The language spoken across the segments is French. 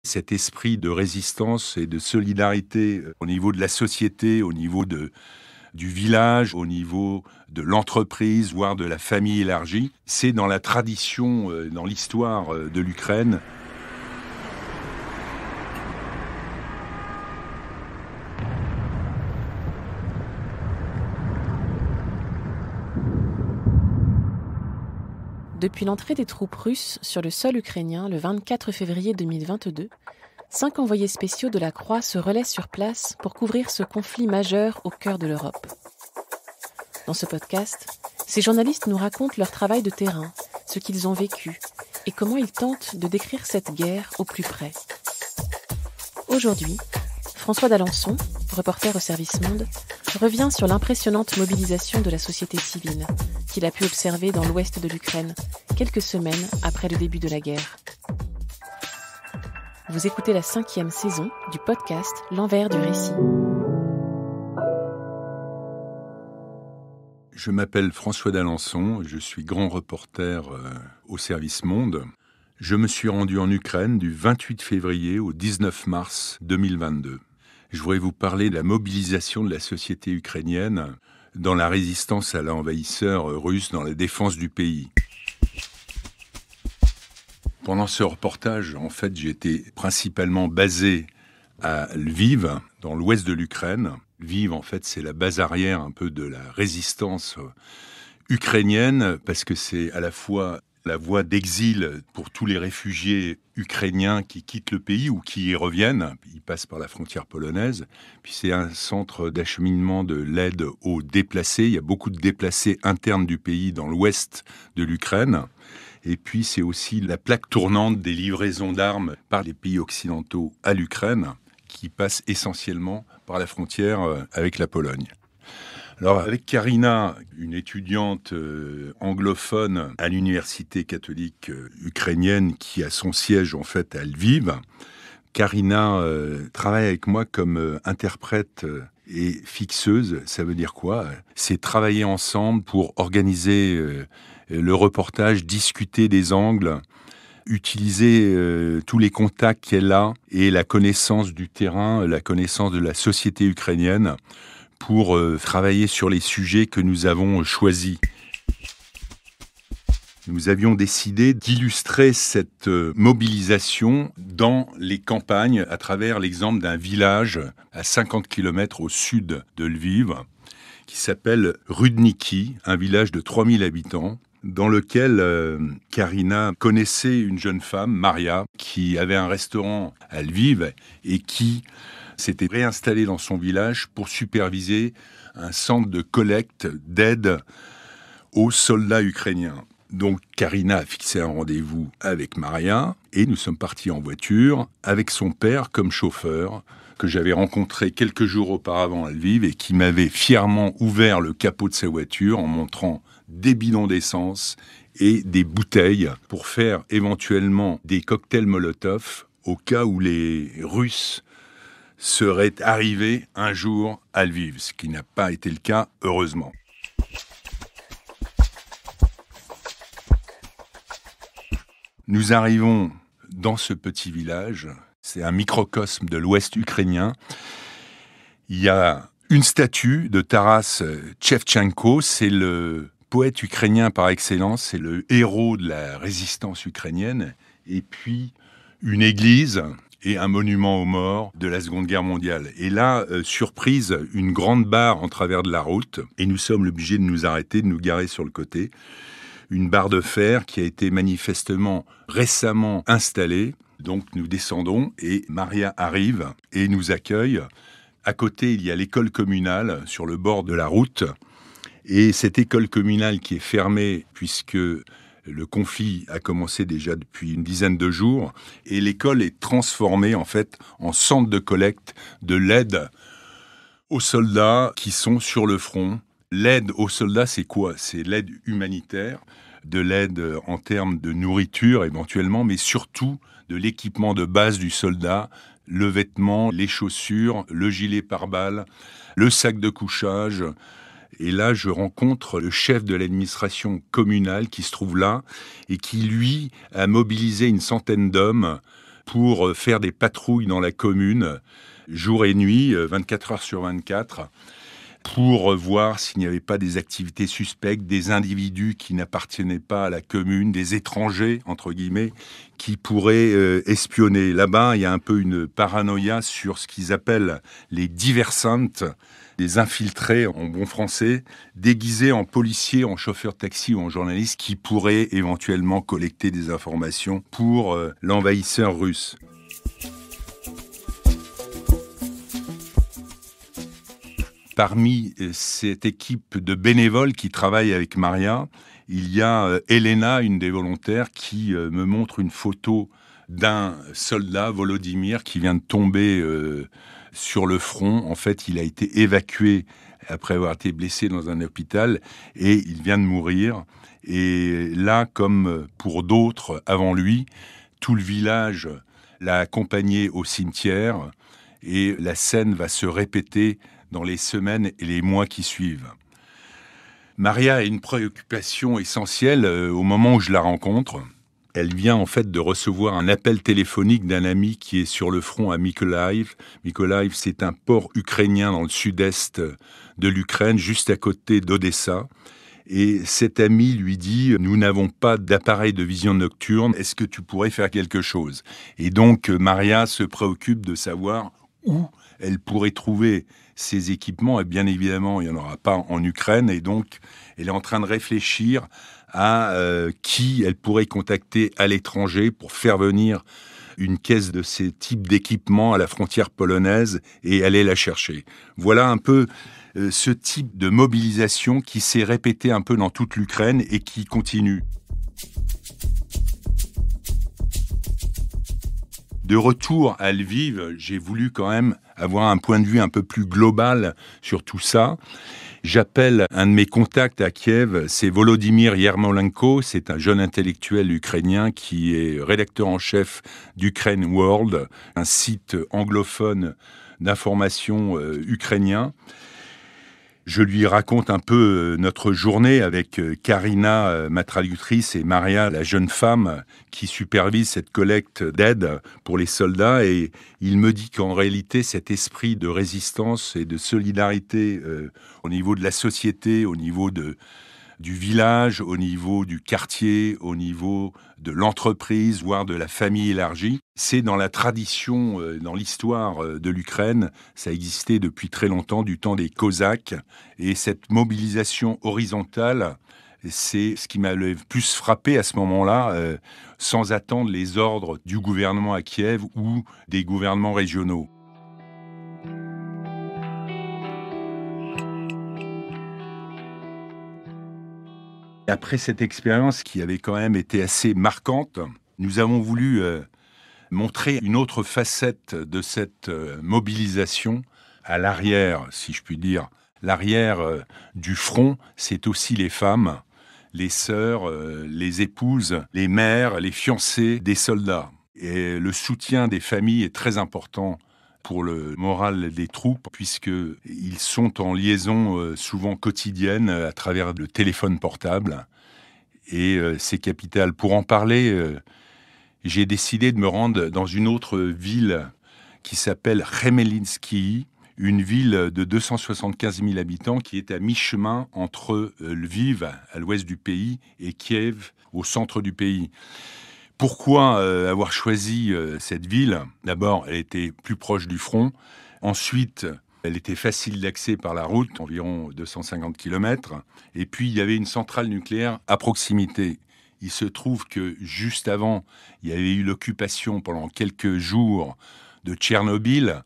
Cet esprit de résistance et de solidarité au niveau de la société, au niveau du village, au niveau de l'entreprise, voire de la famille élargie, c'est dans la tradition, dans l'histoire de l'Ukraine. Depuis l'entrée des troupes russes sur le sol ukrainien le 24 février 2022, 5 envoyés spéciaux de la Croix se relaient sur place pour couvrir ce conflit majeur au cœur de l'Europe. Dans ce podcast, ces journalistes nous racontent leur travail de terrain, ce qu'ils ont vécu et comment ils tentent de décrire cette guerre au plus près. Aujourd'hui, François d'Alençon, reporter au Service Monde, revient sur l'impressionnante mobilisation de la société civile qu'il a pu observer dans l'ouest de l'Ukraine, quelques semaines après le début de la guerre. Vous écoutez la 5e saison du podcast L'envers du récit. Je m'appelle François d'Alençon, je suis grand reporter au Service Monde. Je me suis rendu en Ukraine du 28 février au 19 mars 2022. Je voudrais vous parler de la mobilisation de la société ukrainienne dans la résistance à l'envahisseur russe, dans la défense du pays. Pendant ce reportage, en fait, j'étais principalement basé à Lviv, dans l'ouest de l'Ukraine. Lviv, en fait, c'est la base arrière un peu de la résistance ukrainienne, parce que c'est à la fois la voie d'exil pour tous les réfugiés ukrainiens qui quittent le pays ou qui y reviennent. Ils passent par la frontière polonaise. Puis c'est un centre d'acheminement de l'aide aux déplacés. Il y a beaucoup de déplacés internes du pays dans l'ouest de l'Ukraine. Et puis c'est aussi la plaque tournante des livraisons d'armes par les pays occidentaux à l'Ukraine, qui passe essentiellement par la frontière avec la Pologne. Alors avec Karina, une étudiante anglophone à l'université catholique ukrainienne qui a son siège en fait à Lviv, Karina travaille avec moi comme interprète et fixeuse. Ça veut dire quoi ? C'est travailler ensemble pour organiser le reportage, discuter des angles, utiliser tous les contacts qu'elle a et la connaissance du terrain, la connaissance de la société ukrainienne pour travailler sur les sujets que nous avons choisis. Nous avions décidé d'illustrer cette mobilisation dans les campagnes à travers l'exemple d'un village à 50 km au sud de Lviv qui s'appelle Rudniki, un village de 3000 habitants, dans lequel Karina connaissait une jeune femme, Maria, qui avait un restaurant à Lviv et qui s'était réinstallée dans son village pour superviser un centre de collecte d'aide aux soldats ukrainiens. Donc Karina a fixé un rendez-vous avec Maria et nous sommes partis en voiture avec son père comme chauffeur, que j'avais rencontré quelques jours auparavant à Lviv et qui m'avait fièrement ouvert le capot de sa voiture en montrant des bidons d'essence et des bouteilles pour faire éventuellement des cocktails Molotov au cas où les Russes seraient arrivés un jour à Lviv, ce qui n'a pas été le cas, heureusement. Nous arrivons dans ce petit village, c'est un microcosme de l'ouest ukrainien. Il y a une statue de Taras Shevchenko, c'est le poète ukrainien par excellence, c'est le héros de la résistance ukrainienne, et puis une église et un monument aux morts de la Seconde Guerre mondiale. Et là, surprise, une grande barre en travers de la route, et nous sommes obligés de nous arrêter, de nous garer sur le côté. Une barre de fer qui a été manifestement récemment installée. Donc nous descendons et Maria arrive et nous accueille. À côté, il y a l'école communale sur le bord de la route. Et cette école communale qui est fermée puisque le conflit a commencé déjà depuis une dizaine de jours. Et l'école est transformée en fait en centre de collecte de l'aide aux soldats qui sont sur le front. L'aide aux soldats, c'est quoi ? C'est l'aide humanitaire, de l'aide en termes de nourriture éventuellement, mais surtout de l'équipement de base du soldat, le vêtement, les chaussures, le gilet pare-balles, le sac de couchage. Et là, je rencontre le chef de l'administration communale qui se trouve là et qui, lui, a mobilisé une centaine d'hommes pour faire des patrouilles dans la commune, jour et nuit, 24 heures sur 24, pour voir s'il n'y avait pas des activités suspectes, des individus qui n'appartenaient pas à la commune, des étrangers, entre guillemets, qui pourraient espionner. Là-bas, il y a un peu une paranoïa sur ce qu'ils appellent les diversantes, des infiltrés en bon français, déguisés en policiers, en chauffeurs de taxi ou en journalistes, qui pourraient éventuellement collecter des informations pour l'envahisseur russe. Parmi cette équipe de bénévoles qui travaillent avec Maria, il y a Elena, une des volontaires, qui me montre une photo d'un soldat, Volodymyr, qui vient de tomber sur le front. En fait, il a été évacué après avoir été blessé dans un hôpital et il vient de mourir. Et là, comme pour d'autres avant lui, tout le village l'a accompagné au cimetière et la scène va se répéter dans les semaines et les mois qui suivent. Maria a une préoccupation essentielle au moment où je la rencontre. Elle vient en fait de recevoir un appel téléphonique d'un ami qui est sur le front à Mykolaiv. Mykolaiv, c'est un port ukrainien dans le sud-est de l'Ukraine, juste à côté d'Odessa. Et cet ami lui dit « Nous n'avons pas d'appareil de vision nocturne, est-ce que tu pourrais faire quelque chose ?» Et donc Maria se préoccupe de savoir où elle pourrait trouver ces équipements. Et bien évidemment, il n'y en aura pas en Ukraine. Et donc, elle est en train de réfléchir à qui elle pourrait contacter à l'étranger pour faire venir une caisse de ces types d'équipements à la frontière polonaise et aller la chercher. Voilà un peu ce type de mobilisation qui s'est répété un peu dans toute l'Ukraine et qui continue. De retour à Lviv, j'ai voulu quand même avoir un point de vue un peu plus global sur tout ça. J'appelle un de mes contacts à Kiev, c'est Volodymyr Yermolenko, c'est un jeune intellectuel ukrainien qui est rédacteur en chef d'Ukraine World, un site anglophone d'information ukrainien. Je lui raconte un peu notre journée avec Karina, ma traductrice, et Maria, la jeune femme qui supervise cette collecte d'aide pour les soldats. Et il me dit qu'en réalité, cet esprit de résistance et de solidarité au niveau de la société, au niveau du village, au niveau du quartier, au niveau de l'entreprise, voire de la famille élargie. C'est dans la tradition, dans l'histoire de l'Ukraine, ça existait depuis très longtemps, du temps des Cosaques. Et cette mobilisation horizontale, c'est ce qui m'a le plus frappé à ce moment-là, sans attendre les ordres du gouvernement à Kiev ou des gouvernements régionaux. Après cette expérience qui avait quand même été assez marquante, nous avons voulu montrer une autre facette de cette mobilisation à l'arrière, si je puis dire. L'arrière du front, c'est aussi les femmes, les sœurs, les épouses, les mères, les fiancées des soldats. Et le soutien des familles est très important pour le moral des troupes, puisqu'ils sont en liaison souvent quotidienne à travers le téléphone portable. Et c'est capital. Pour en parler, j'ai décidé de me rendre dans une autre ville qui s'appelle Khmelnytskyi, une ville de 275 000 habitants qui est à mi-chemin entre Lviv, à l'ouest du pays, et Kiev, au centre du pays. Pourquoi avoir choisi cette ville ? D'abord, elle était plus proche du front. Ensuite, elle était facile d'accès par la route, environ 250 km. Et puis, il y avait une centrale nucléaire à proximité. Il se trouve que juste avant, il y avait eu l'occupation pendant quelques jours de Tchernobyl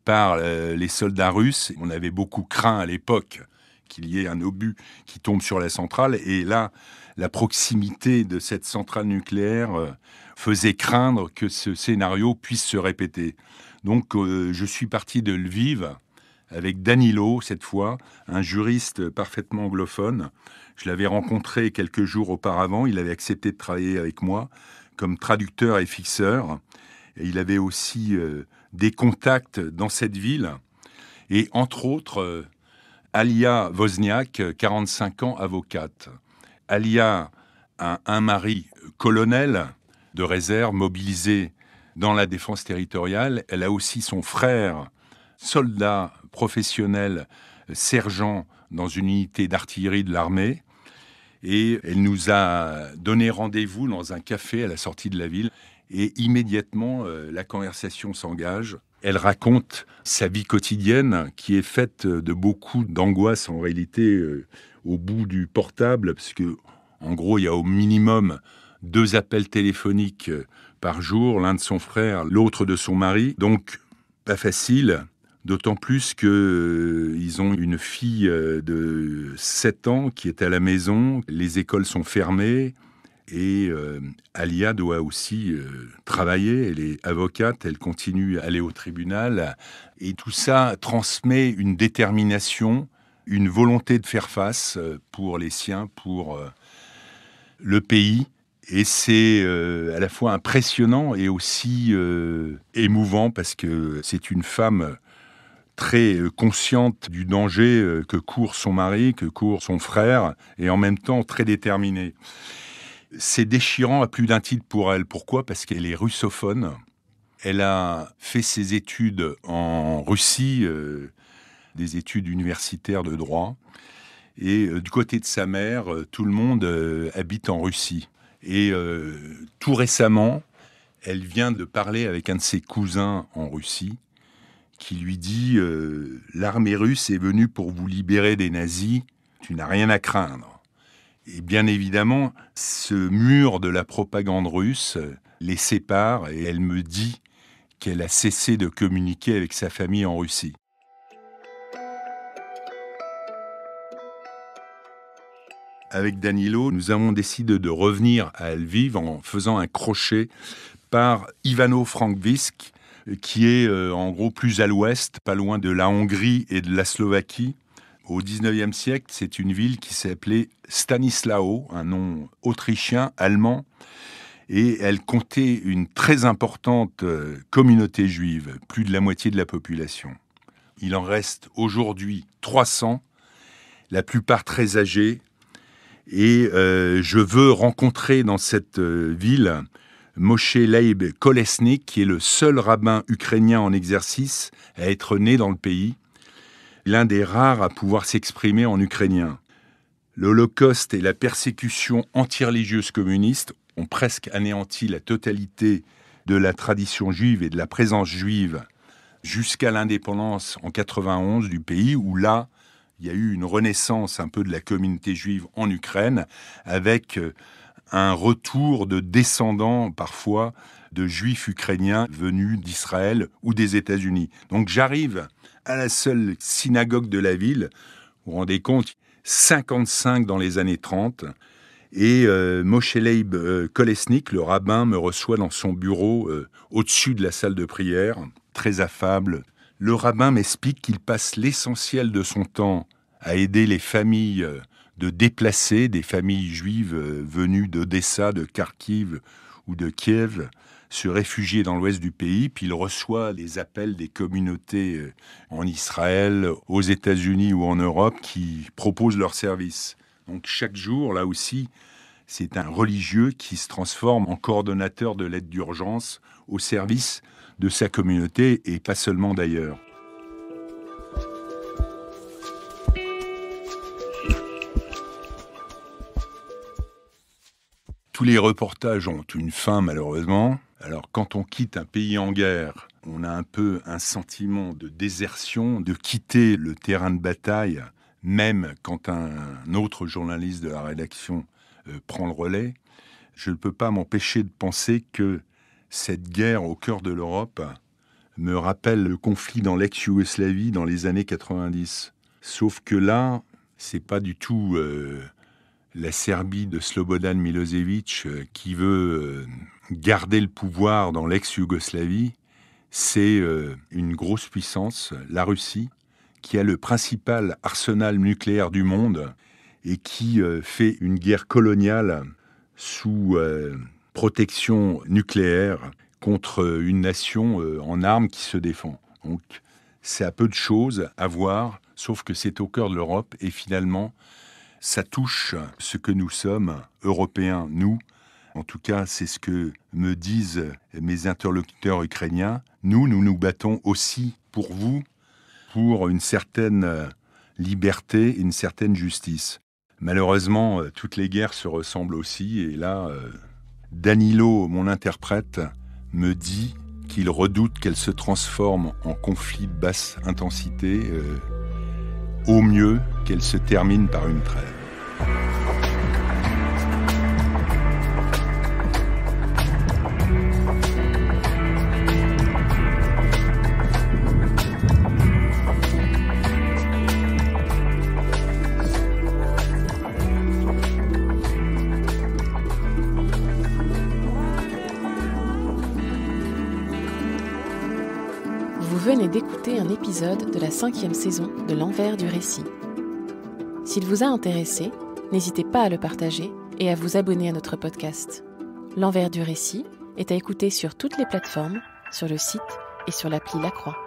par les soldats russes. On avait beaucoup craint à l'époque qu'il y ait un obus qui tombe sur la centrale. Et là, la proximité de cette centrale nucléaire faisait craindre que ce scénario puisse se répéter. Donc, je suis parti de Lviv avec Danilo, cette fois, un juriste parfaitement anglophone. Je l'avais rencontré quelques jours auparavant. Il avait accepté de travailler avec moi comme traducteur et fixeur. Et il avait aussi des contacts dans cette ville. Et entre autres, Alia Wozniak, 45 ans, avocate. Alia a un mari colonel de réserve mobilisé dans la défense territoriale. Elle a aussi son frère, soldat professionnel, sergent dans une unité d'artillerie de l'armée. Et elle nous a donné rendez-vous dans un café à la sortie de la ville. Et immédiatement, la conversation s'engage. Elle raconte sa vie quotidienne qui est faite de beaucoup d'angoisse en réalité au bout du portable, parce que en gros, il y a au minimum 2 appels téléphoniques par jour, l'un de son frère, l'autre de son mari. Donc, pas facile, d'autant plus qu'ils ont une fille de 7 ans qui est à la maison, les écoles sont fermées. Et Alia doit aussi travailler, elle est avocate, elle continue à aller au tribunal. Et tout ça transmet une détermination, une volonté de faire face pour les siens, pour le pays. Et c'est à la fois impressionnant et aussi émouvant parce que c'est une femme très consciente du danger que court son mari, que court son frère, et en même temps très déterminée. C'est déchirant à plus d'un titre pour elle. Pourquoi ? Parce qu'elle est russophone. Elle a fait ses études en Russie, des études universitaires de droit. Et du côté de sa mère, tout le monde habite en Russie. Et tout récemment, elle vient de parler avec un de ses cousins en Russie qui lui dit « L'armée russe est venue pour vous libérer des nazis, tu n'as rien à craindre ». Et bien évidemment, ce mur de la propagande russe les sépare et elle me dit qu'elle a cessé de communiquer avec sa famille en Russie. Avec Danilo, nous avons décidé de revenir à Lviv en faisant un crochet par Ivano-Frankivsk, qui est en gros plus à l'ouest, pas loin de la Hongrie et de la Slovaquie. Au XIXe siècle, c'est une ville qui s'appelait Stanislaw, un nom autrichien, allemand, et elle comptait une très importante communauté juive, plus de la moitié de la population. Il en reste aujourd'hui 300, la plupart très âgés, et je veux rencontrer dans cette ville Moshe Leib Kolesnik, qui est le seul rabbin ukrainien en exercice à être né dans le pays, l'un des rares à pouvoir s'exprimer en ukrainien. L'Holocauste et la persécution anti-religieuse communiste ont presque anéanti la totalité de la tradition juive et de la présence juive jusqu'à l'indépendance en 91 du pays, où là, il y a eu une renaissance un peu de la communauté juive en Ukraine, avec un retour de descendants parfois de juifs ukrainiens venus d'Israël ou des États-Unis. Donc j'arrive à la seule synagogue de la ville, vous vous rendez compte, 55 dans les années 30, et Moshe Leib Kolesnik, le rabbin, me reçoit dans son bureau au-dessus de la salle de prière, très affable. Le rabbin m'explique qu'il passe l'essentiel de son temps à aider les familles de déplacés, des familles juives venues d'Odessa, de Kharkiv ou de Kiev, se réfugier dans l'ouest du pays, puis il reçoit les appels des communautés en Israël, aux États-Unis ou en Europe qui proposent leurs services. Donc chaque jour, là aussi, c'est un religieux qui se transforme en coordonnateur de l'aide d'urgence au service de sa communauté et pas seulement d'ailleurs. Tous les reportages ont une fin, malheureusement. Alors, quand on quitte un pays en guerre, on a un peu un sentiment de désertion, de quitter le terrain de bataille, même quand un autre journaliste de la rédaction prend le relais. Je ne peux pas m'empêcher de penser que cette guerre au cœur de l'Europe me rappelle le conflit dans l'ex-Yougoslavie dans les années 90. Sauf que là, c'est pas du tout la Serbie de Slobodan Milosevic qui veut garder le pouvoir dans l'ex-Yougoslavie. C'est une grosse puissance, la Russie, qui a le principal arsenal nucléaire du monde et qui fait une guerre coloniale sous protection nucléaire contre une nation en armes qui se défend. Donc, c'est à peu de choses à voir, sauf que c'est au cœur de l'Europe et finalement, ça touche ce que nous sommes, Européens, nous, En tout cas, c'est ce que me disent mes interlocuteurs ukrainiens. Nous nous battons aussi pour vous, pour une certaine liberté, une certaine justice. Malheureusement, toutes les guerres se ressemblent aussi. Et là, Danilo, mon interprète, me dit qu'il redoute qu'elle se transforme en conflit de basse intensité, au mieux qu'elle se termine par une trêve. Vous venez d'écouter un épisode de la 5e saison de L'Envers du récit. S'il vous a intéressé, n'hésitez pas à le partager et à vous abonner à notre podcast. L'Envers du récit est à écouter sur toutes les plateformes, sur le site et sur l'appli La Croix.